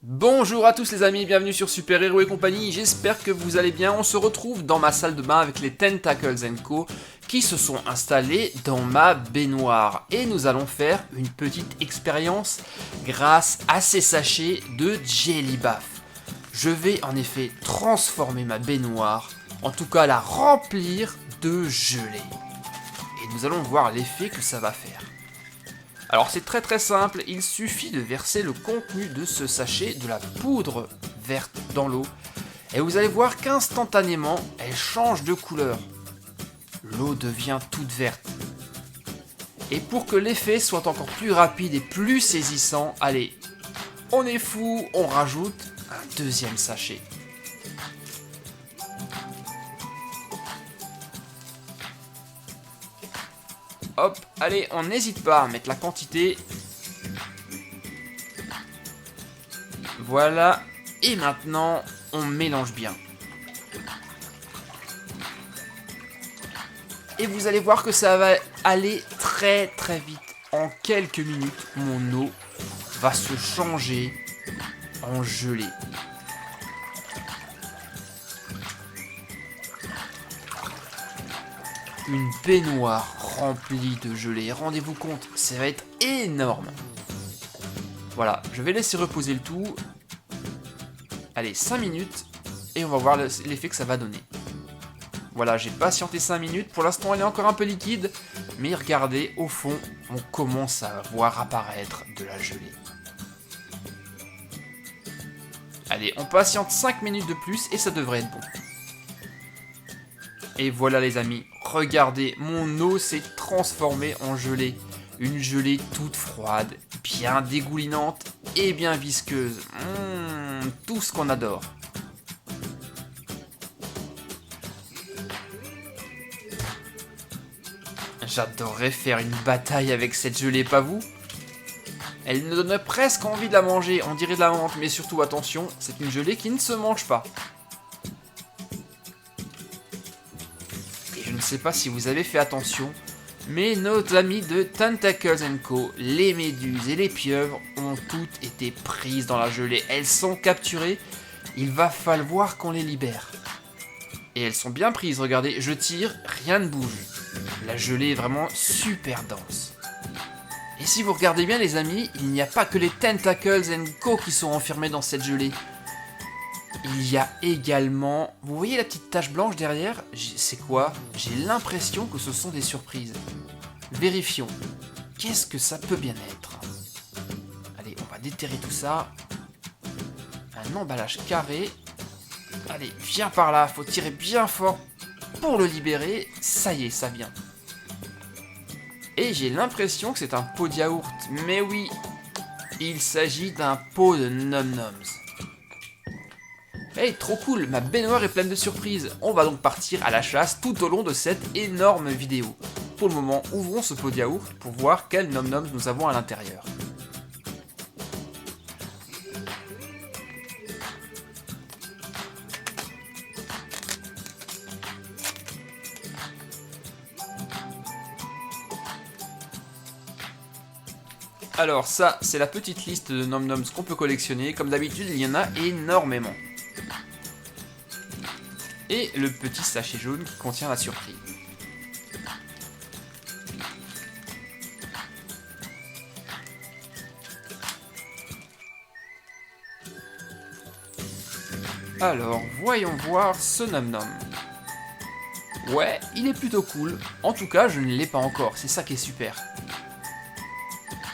Bonjour à tous les amis, bienvenue sur Super Hero et compagnie, j'espère que vous allez bien. On se retrouve dans ma salle de bain avec les Tentacles & Co qui se sont installés dans ma baignoire. Et nous allons faire une petite expérience grâce à ces sachets de Jelly Bath. Je vais en effet transformer ma baignoire, en tout cas la remplir de gelée. Et nous allons voir l'effet que ça va faire. Alors c'est très simple, il suffit de verser le contenu de ce sachet de la poudre verte dans l'eau et vous allez voir qu'instantanément elle change de couleur. L'eau devient toute verte. Et pour que l'effet soit encore plus rapide et plus saisissant, allez, on est fou, on rajoute un deuxième sachet. Hop, allez, on n'hésite pas à mettre la quantité. Voilà, et maintenant, on mélange bien. Et vous allez voir que ça va aller très vite. En quelques minutes, mon eau va se changer en gelée. Une baignoire remplie de gelée. Rendez-vous compte, ça va être énorme. Voilà, je vais laisser reposer le tout. Allez, 5 minutes. Et on va voir l'effet que ça va donner. Voilà, j'ai patienté 5 minutes. Pour l'instant, elle est encore un peu liquide. Mais regardez, au fond, on commence à voir apparaître de la gelée. Allez, on patiente 5 minutes de plus et ça devrait être bon. Et voilà les amis, regardez, mon eau s'est transformée en gelée. Une gelée toute froide, bien dégoulinante et bien visqueuse. Tout ce qu'on adore. J'adorerais faire une bataille avec cette gelée, pas vous? Elle me donne presque envie de la manger, on dirait de la menthe, mais surtout attention, c'est une gelée qui ne se mange pas. Je ne sais pas si vous avez fait attention, mais nos amis de Tentacles & Co, les méduses et les pieuvres ont toutes été prises dans la gelée. Elles sont capturées, il va falloir qu'on les libère. Et elles sont bien prises, regardez, je tire, rien ne bouge. La gelée est vraiment super dense. Et si vous regardez bien les amis, il n'y a pas que les Tentacles & Co qui sont enfermés dans cette gelée. Il y a également... Vous voyez la petite tache blanche derrière? C'est quoi? J'ai l'impression que ce sont des surprises. Vérifions. Qu'est-ce que ça peut bien être? Allez, on va déterrer tout ça. Un emballage carré. Allez, viens par là. Faut tirer bien fort pour le libérer. Ça y est, ça vient. Et j'ai l'impression que c'est un pot de yaourt. Mais oui, il s'agit d'un pot de Nom Noms. Hey, trop cool, ma baignoire est pleine de surprises. On va donc partir à la chasse tout au long de cette énorme vidéo. Pour le moment, ouvrons ce pot de yaourt pour voir quels Nom Noms nous avons à l'intérieur. Alors ça, c'est la petite liste de Nom Noms qu'on peut collectionner. Comme d'habitude, il y en a énormément. Et le petit sachet jaune qui contient la surprise. Alors, voyons voir ce Nom Nom. Ouais, il est plutôt cool. En tout cas, je ne l'ai pas encore, c'est ça qui est super.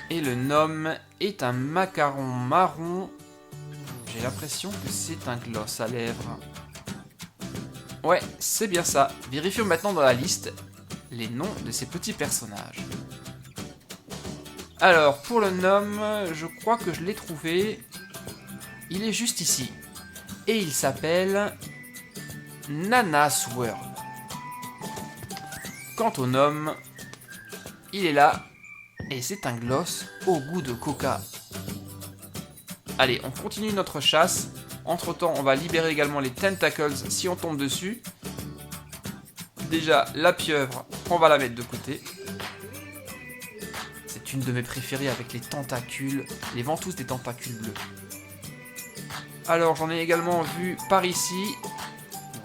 Et le nom est un macaron marron. J'ai l'impression que c'est un gloss à lèvres. Ouais, c'est bien ça. Vérifions maintenant dans la liste les noms de ces petits personnages. Alors, pour le nom, je crois que je l'ai trouvé. Il est juste ici. Et il s'appelle Nana's World. Quant au nom, il est là. Et c'est un gloss au goût de coca. Allez, on continue notre chasse. Entre temps, on va libérer également les tentacles si on tombe dessus. Déjà, la pieuvre, on va la mettre de côté. C'est une de mes préférées avec les tentacules, les ventouses des tentacules bleus. Alors j'en ai également vu par ici.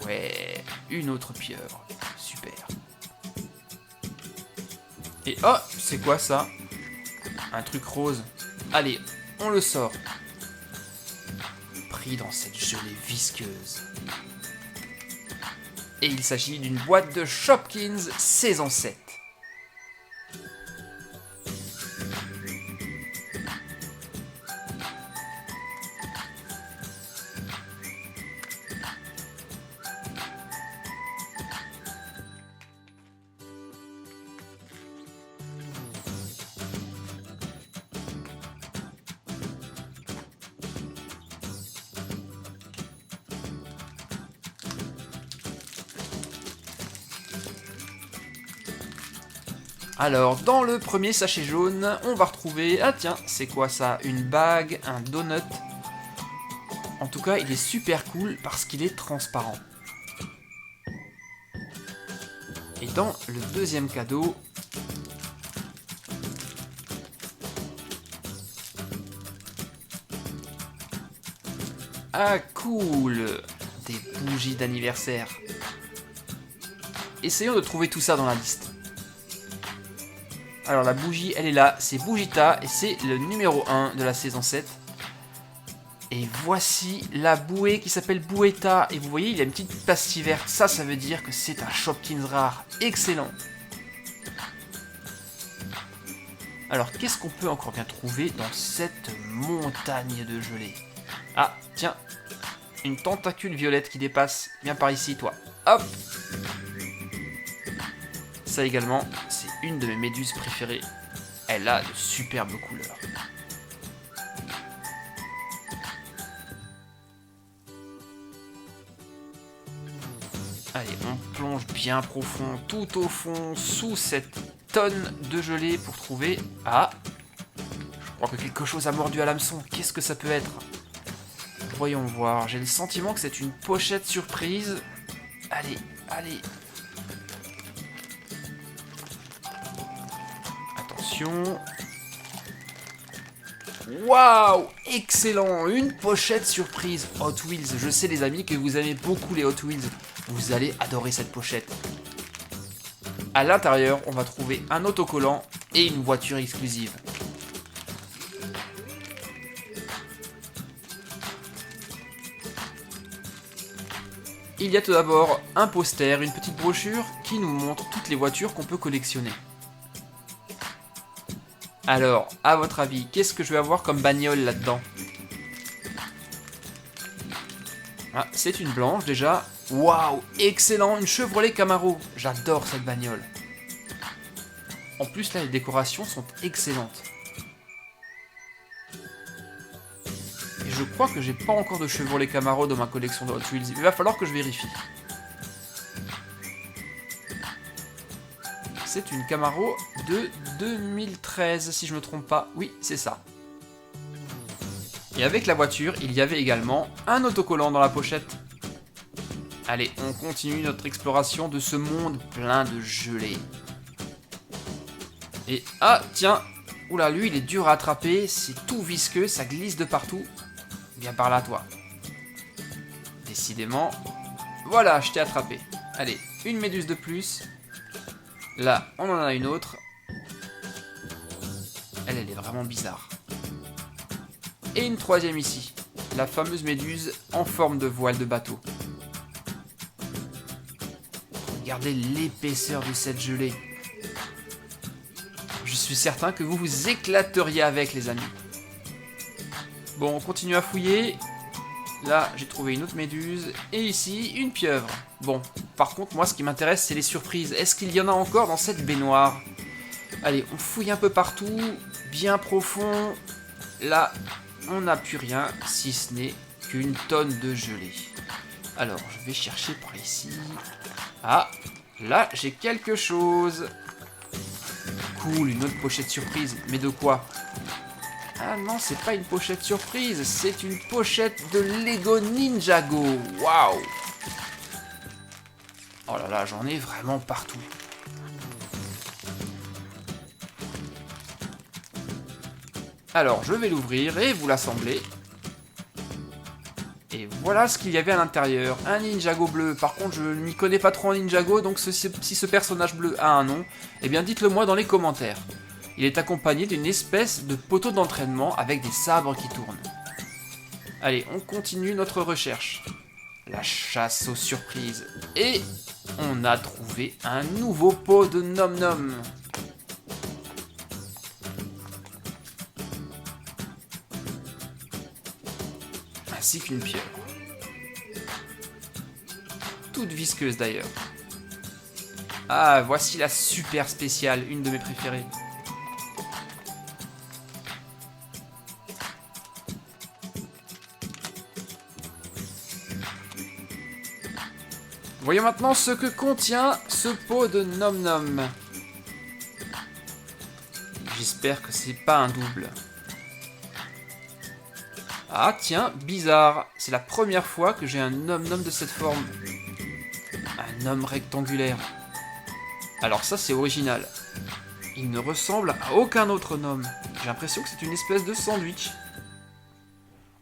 Ouais, une autre pieuvre. Super. Et oh, c'est quoi ça? Un truc rose. Allez, on le sort. Pris dans cette gelée visqueuse. Et il s'agit d'une boîte de Shopkins saison 7. Alors, dans le premier sachet jaune, on va retrouver... Ah tiens, c'est quoi ça? Une bague, un donut. En tout cas, il est super cool parce qu'il est transparent. Et dans le deuxième cadeau... Ah cool! Des bougies d'anniversaire. Essayons de trouver tout ça dans la liste. Alors la bougie, elle est là, c'est Bougita et c'est le numéro 1 de la saison 7. Et voici la bouée qui s'appelle Bouetta. Et vous voyez, il y a une petite pastille verte. Ça veut dire que c'est un Shopkins rare. Excellent. Alors, qu'est-ce qu'on peut encore bien trouver dans cette montagne de gelée? Ah, tiens, une tentacule violette qui dépasse. Viens par ici, toi. Hop! Ça également, c'est une de mes méduses préférées. Elle a de superbes couleurs. Allez, on plonge bien profond, tout au fond, sous cette tonne de gelée pour trouver... Ah! Je crois que quelque chose a mordu à l'hameçon. Qu'est-ce que ça peut être? Voyons voir. J'ai le sentiment que c'est une pochette surprise. Allez, allez. Attention. Waouh! Excellent! Une pochette surprise Hot Wheels. Je sais les amis que vous aimez beaucoup les Hot Wheels. Vous allez adorer cette pochette. À l'intérieur, on va trouver un autocollant et une voiture exclusive. Il y a tout d'abord un poster, une petite brochure qui nous montre toutes les voitures qu'on peut collectionner. Alors, à votre avis, qu'est-ce que je vais avoir comme bagnole là-dedans? Ah, c'est une blanche déjà. Waouh, excellent, une Chevrolet Camaro. J'adore cette bagnole. En plus, là, les décorations sont excellentes. Et je crois que j'ai pas encore de Chevrolet Camaro dans ma collection de Hot Wheels. Il va falloir que je vérifie. C'est une Camaro de 2013, si je me trompe pas. Oui, c'est ça. Et avec la voiture, il y avait également un autocollant dans la pochette. Allez, on continue notre exploration de ce monde plein de gelée. Et ah, tiens, oula, lui, il est dur à attraper, c'est tout visqueux, ça glisse de partout. Viens par là, toi. Décidément. Voilà, je t'ai attrapé. Allez, une méduse de plus. Là, on en a une autre. Elle est vraiment bizarre. Et une troisième ici. La fameuse méduse en forme de voile de bateau. Regardez l'épaisseur de cette gelée. Je suis certain que vous vous éclateriez avec, les amis. Bon, on continue à fouiller. Là, j'ai trouvé une autre méduse. Et ici, une pieuvre. Bon, par contre, moi, ce qui m'intéresse, c'est les surprises. Est-ce qu'il y en a encore dans cette baignoire? Allez, on fouille un peu partout. Bien profond. Là, on n'a plus rien, si ce n'est qu'une tonne de gelée. Alors, je vais chercher par ici. Ah, là, j'ai quelque chose. Cool, une autre pochette surprise. Mais de quoi? Ah non, c'est pas une pochette surprise, c'est une pochette de Lego Ninjago. Waouh! Oh là là, j'en ai vraiment partout. Alors, je vais l'ouvrir et vous l'assembler. Et voilà ce qu'il y avait à l'intérieur. Un Ninjago bleu. Par contre, je ne m'y connais pas trop en Ninjago, donc si ce personnage bleu a un nom, eh bien dites-le moi dans les commentaires. Il est accompagné d'une espèce de poteau d'entraînement avec des sabres qui tournent. Allez, on continue notre recherche. La chasse aux surprises. Et on a trouvé un nouveau pot de Nom Nom. Ainsi qu'une pieuvre. Toute visqueuse d'ailleurs. Ah, voici la super spéciale, une de mes préférées. Voyons maintenant ce que contient ce pot de Nom Nom. J'espère que c'est pas un double. Ah tiens, bizarre. C'est la première fois que j'ai un Nom Nom de cette forme. Un homme rectangulaire. Alors ça c'est original. Il ne ressemble à aucun autre Nom. J'ai l'impression que c'est une espèce de sandwich.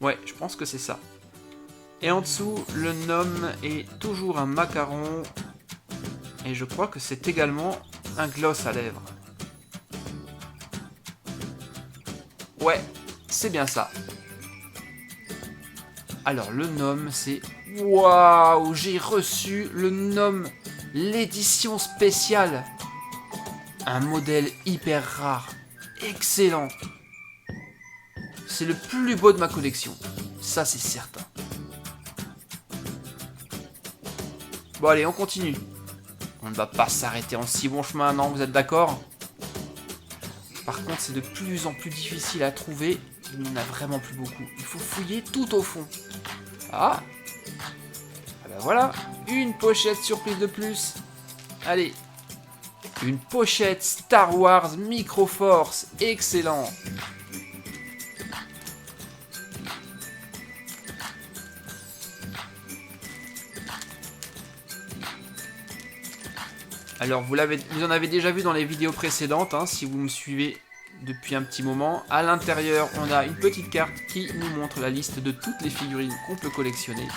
Ouais, je pense que c'est ça. Et en dessous, le Nom est toujours un macaron. Et je crois que c'est également un gloss à lèvres. Ouais, c'est bien ça. Alors le Nom, c'est... Waouh, j'ai reçu le Nom, l'édition spéciale. Un modèle hyper rare. Excellent. C'est le plus beau de ma collection. Ça, c'est certain. Bon allez, on continue. On ne va pas s'arrêter en si bon chemin, non, vous êtes d'accord? Par contre, c'est de plus en plus difficile à trouver. Il n'y en a vraiment plus beaucoup. Il faut fouiller tout au fond. Ah ben voilà, une pochette surprise de plus. Allez. Une pochette Star Wars Microforce. Excellent. Alors vous en avez déjà vu dans les vidéos précédentes, hein, si vous me suivez depuis un petit moment. À l'intérieur, on a une petite carte qui nous montre la liste de toutes les figurines qu'on peut collectionner.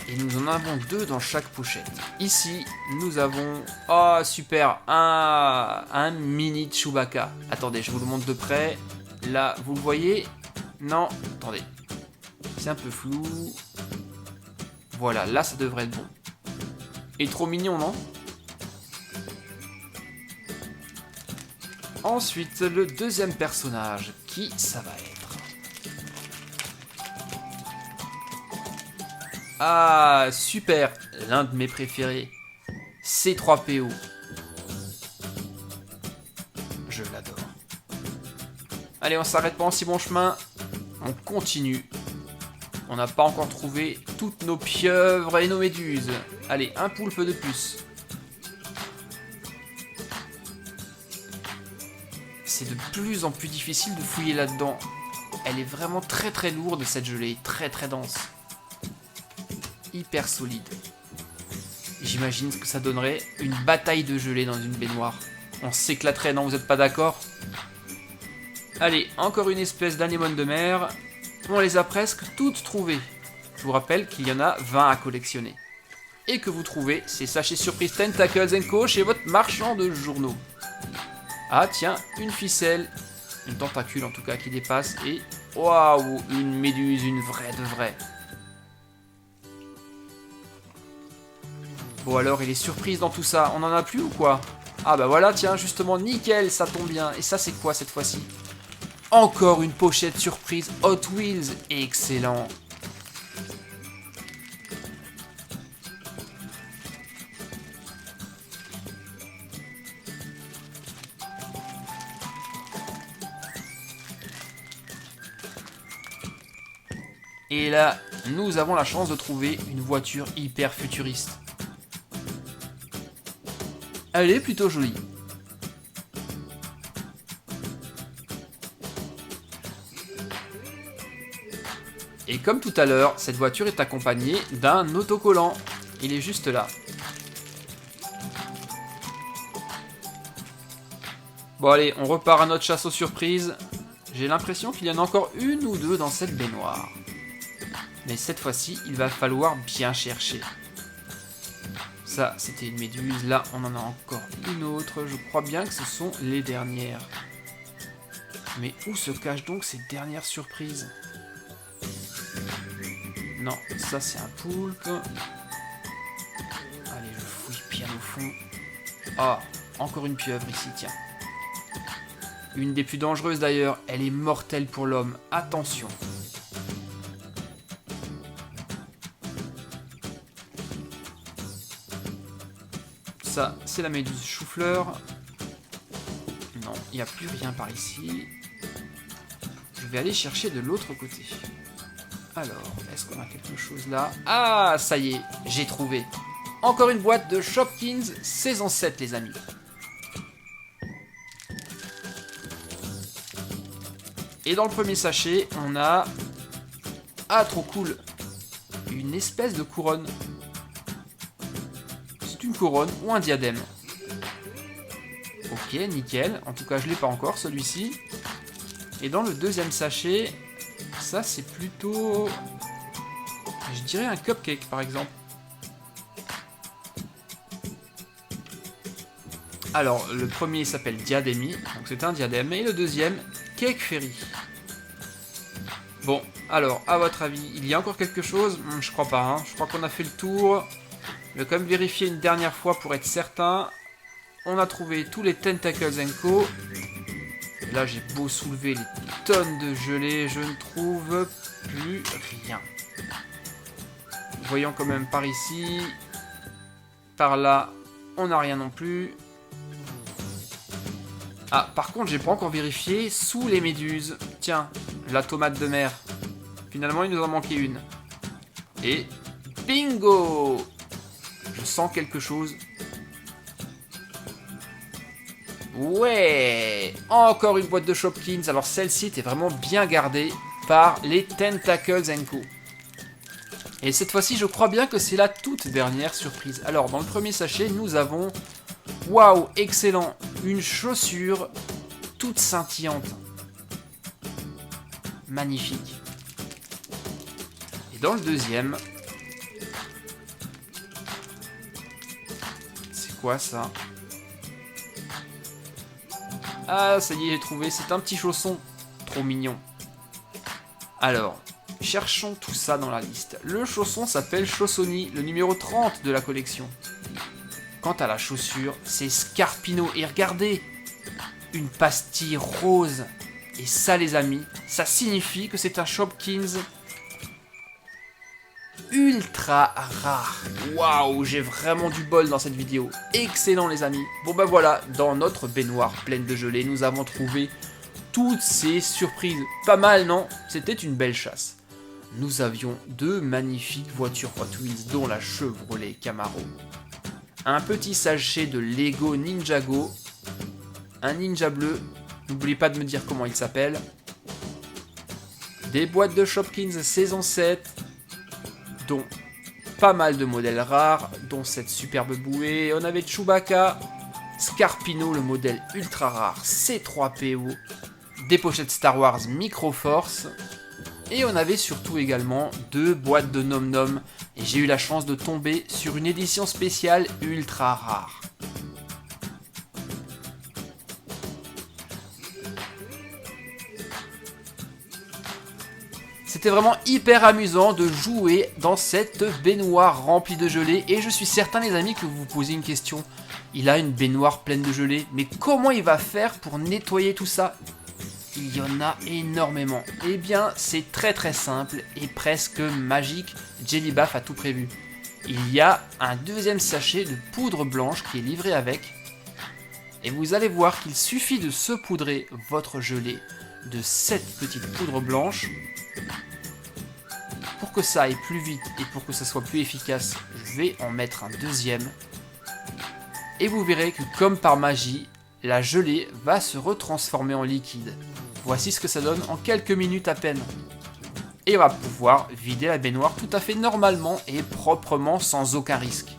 Et nous en avons 2 dans chaque pochette. Ici, nous avons... Oh, super, un mini Chewbacca. Attendez, je vous le montre de près. Là, vous le voyez? Non, attendez. C'est un peu flou. Voilà, là, ça devrait être bon. Il est trop mignon, non? Ensuite, le deuxième personnage. Qui ça va être? Ah, super! L'un de mes préférés. C3PO. Je l'adore. Allez, on s'arrête pas en si bon chemin. On continue. On n'a pas encore trouvé toutes nos pieuvres et nos méduses. Allez, un poulpe de plus. C'est de plus en plus difficile de fouiller là-dedans. Elle est vraiment très très lourde cette gelée, très très dense. Hyper solide. J'imagine que ça donnerait une bataille de gelée dans une baignoire. On s'éclaterait, non, vous êtes pas d'accord? Allez, encore une espèce d'anémone de mer. On les a presque toutes trouvées. Je vous rappelle qu'il y en a 20 à collectionner. Et que vous trouvez ces sachets surprise Tentacles & Co chez votre marchand de journaux. Ah tiens, une ficelle, une tentacule en tout cas qui dépasse et... Waouh, une méduse, une vraie de vraie. Bon alors, il est surprise dans tout ça, on en a plus ou quoi? Ah bah voilà, tiens, justement, nickel, ça tombe bien. Et ça c'est quoi cette fois-ci? Encore une pochette surprise Hot Wheels, excellent. Et là, nous avons la chance de trouver une voiture hyper futuriste. Elle est plutôt jolie. Et comme tout à l'heure, cette voiture est accompagnée d'un autocollant. Il est juste là. Bon allez, on repart à notre chasse aux surprises. J'ai l'impression qu'il y en a encore une ou deux dans cette baignoire. Mais cette fois-ci, il va falloir bien chercher. Ça, c'était une méduse. Là, on en a encore une autre. Je crois bien que ce sont les dernières. Mais où se cachent donc ces dernières surprises? Non, ça c'est un poulpe. Allez, je fouille bien au fond. Ah, encore une pieuvre ici, tiens. Une des plus dangereuses d'ailleurs. Elle est mortelle pour l'homme. Attention. Ça, c'est la méduse chou-fleur. Non, il n'y a plus rien par ici. Je vais aller chercher de l'autre côté. Alors, est-ce qu'on a quelque chose là? Ah, ça y est, j'ai trouvé. Encore une boîte de Shopkins saison 7, les amis. Et dans le premier sachet, on a... Ah, trop cool. Une espèce de couronne. C'est une couronne ou un diadème. Ok, nickel. En tout cas, je ne l'ai pas encore, celui-ci. Et dans le deuxième sachet, ça, c'est plutôt... Je dirais un cupcake, par exemple. Alors, le premier s'appelle Diadémie, donc c'est un diadème. Et le deuxième, Cake Fairy. Bon, alors, à votre avis, il y a encore quelque chose? Je crois pas, hein. Je crois qu'on a fait le tour. Je vais quand même vérifier une dernière fois pour être certain. On a trouvé tous les Tentacles & Co. Là, j'ai beau soulever les tonnes de gelée, je ne trouve plus rien. Voyons quand même par ici. Par là, on n'a rien non plus. Ah, par contre, j'ai pas encore vérifié sous les méduses. Tiens, la tomate de mer. Finalement, il nous en manquait une. Et bingo! Je sens quelque chose. Ouais! Encore une boîte de Shopkins. Alors celle-ci était vraiment bien gardée par les Tentacles & Co. Et cette fois-ci, je crois bien que c'est la toute dernière surprise. Alors, dans le premier sachet, nous avons... Waouh, excellent! Une chaussure toute scintillante. Magnifique. Et dans le deuxième... C'est quoi ça? Ah, ça y est, j'ai trouvé. C'est un petit chausson. Trop mignon. Alors, cherchons tout ça dans la liste. Le chausson s'appelle Chaussoni, le numéro 30 de la collection. Quant à la chaussure, c'est Scarpino. Et regardez, une pastille rose. Et ça, les amis, ça signifie que c'est un Shopkins ultra rare. Waouh, j'ai vraiment du bol dans cette vidéo. Excellent, les amis. Bon ben voilà, dans notre baignoire pleine de gelée, nous avons trouvé toutes ces surprises. Pas mal, non? C'était une belle chasse. Nous avions deux magnifiques voitures Hot Wheels, dont la Chevrolet Camaro. Un petit sachet de Lego Ninjago. Un ninja bleu. N'oubliez pas de me dire comment il s'appelle. Des boîtes de Shopkins saison 7. Dont pas mal de modèles rares, dont cette superbe bouée. On avait Chewbacca, Scarpino, le modèle ultra rare C3PO, des pochettes Star Wars Microforce, et on avait surtout également deux boîtes de Nom Nom, et j'ai eu la chance de tomber sur une édition spéciale ultra rare. C'était vraiment hyper amusant de jouer dans cette baignoire remplie de gelée. Et je suis certain, les amis, que vous vous posez une question. Il a une baignoire pleine de gelée, mais comment il va faire pour nettoyer tout ça? Il y en a énormément. Eh bien, c'est très très simple et presque magique. Jellybaff a tout prévu. Il y a un deuxième sachet de poudre blanche qui est livré avec. Et vous allez voir qu'il suffit de saupoudrer votre gelée de cette petite poudre blanche. Pour que ça aille plus vite et pour que ça soit plus efficace, je vais en mettre un deuxième. Et vous verrez que comme par magie, la gelée va se retransformer en liquide. Voici ce que ça donne en quelques minutes à peine. Et on va pouvoir vider la baignoire tout à fait normalement et proprement sans aucun risque.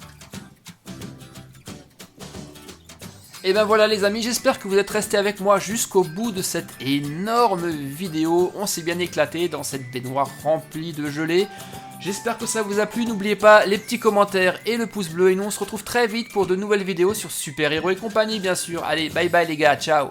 Et ben voilà les amis, j'espère que vous êtes restés avec moi jusqu'au bout de cette énorme vidéo. On s'est bien éclaté dans cette baignoire remplie de gelée. J'espère que ça vous a plu, n'oubliez pas les petits commentaires et le pouce bleu. Et nous on se retrouve très vite pour de nouvelles vidéos sur Super Héros et compagnie bien sûr. Allez, bye bye les gars, ciao.